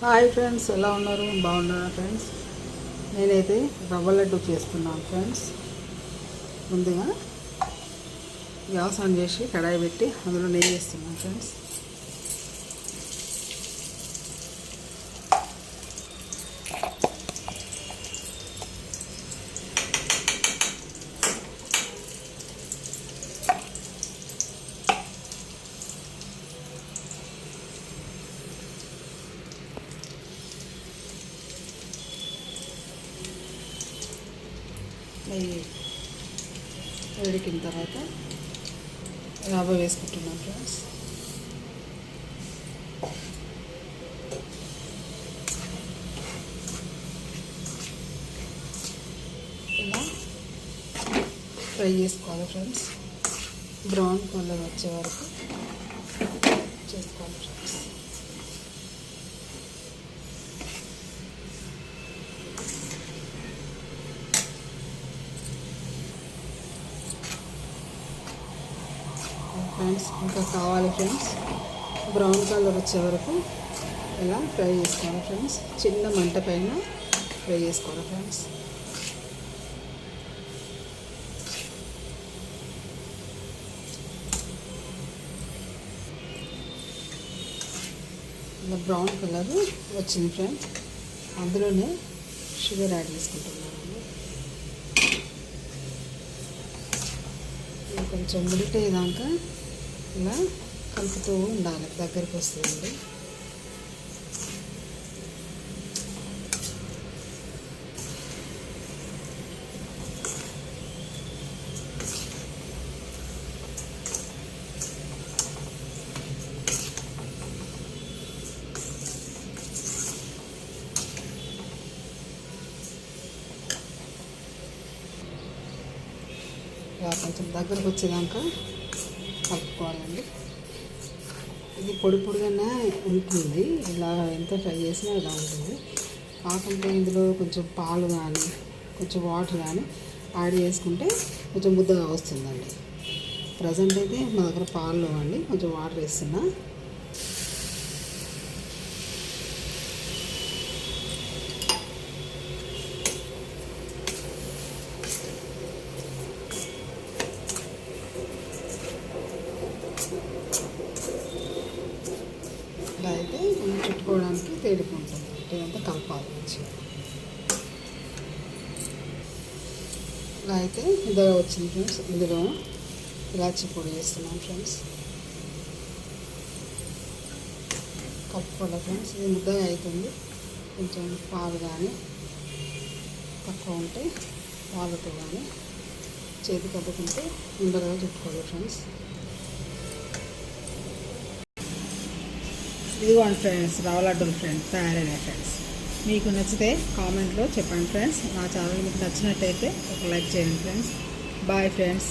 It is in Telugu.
హాయ్ ఫ్రెండ్స్, ఎలా ఉన్నారు? బాగున్నారా ఫ్రెండ్స్? నేనైతే రవ్వ లడ్డు చేస్తున్నాను ఫ్రెండ్స్. ముందుగా గ్యాస్ ఆన్ చేసి కడాయి పెట్టి అందులో నెయ్యి వేస్తున్నాను ఫ్రెండ్స్. నెయ్యి వేడికిన తర్వాత రవ్వ వేసుకుంటున్నాం ఫ్రెండ్స్. ఇలా ఫ్రై చేసుకోవాలి ఫ్రెండ్స్. బ్రౌన్ కలర్ వచ్చే వరకు చేసుకోవాలి ఫ్రెండ్స్. ఫ్రెండ్స్ ఇంకా కావాలి ఫ్రెండ్స్. బ్రౌన్ కలర్ వచ్చే వరకు ఇలా ఫ్రై చేసుకోవాలి ఫ్రెండ్స్. చిన్న మంట పైన ఫ్రై చేసుకోవాలి ఫ్రెండ్స్. ఇలా బ్రౌన్ కలర్ వచ్చింది ఫ్రెండ్స్. అందులోనే షుగర్ యాడ్ చేసుకుంటున్నాను. కొంచెం ముడిటేదాకా ఇలా కలుపుతూ ఉండాలి, దగ్గరికి వస్తుంది. ఇలా కొంచెం దగ్గరకు వచ్చేదాకా కలుపుకోవాలండి. ఇది పొడి పొడిగానే ఉంటుంది. ఇలా ఎంత ఫ్రై చేసినా ఇలా ఉంటుంది. కాకుంటే ఇందులో కొంచెం పాలు కానీ కొంచెం వాటర్ కానీ యాడ్ చేసుకుంటే కొంచెం ముద్దగా వస్తుందండి. ప్రజెంట్ అయితే మా దగ్గర పాలు అండి, కొంచెం వాటర్ వేస్తున్నా. ఇలా అయితే చుట్టుకోవడానికి తేలికుంటుంది. ఇదంతా కలపాలి మంచిగా. ఇలా అయితే ఇదిగా వచ్చింది ఫ్రెండ్స్. ఇందులో ఇలాచీ పొడి వేస్తున్నాం ఫ్రెండ్స్. కలుపుకోవాలి ఫ్రెండ్స్. ఇది ముద్దగా అవుతుంది. కొంచెం పాలు కానీ తక్కువ ఉంటే పాలతో కానీ చేతి కట్టుకుంటే ఉండగా చుట్టుకోవాలి ఫ్రెండ్స్. ఇదిగోండి ఫ్రెండ్స్, రవ్వ లడ్డూలు ఫ్రెండ్స్ తయారైనాయి ఫ్రెండ్స్. మీకు నచ్చితే కామెంట్లో చెప్పండి ఫ్రెండ్స్. నా ఛానల్ మీకు నచ్చినట్టయితే ఒక లైక్ చేయండి ఫ్రెండ్స్. Bye friends.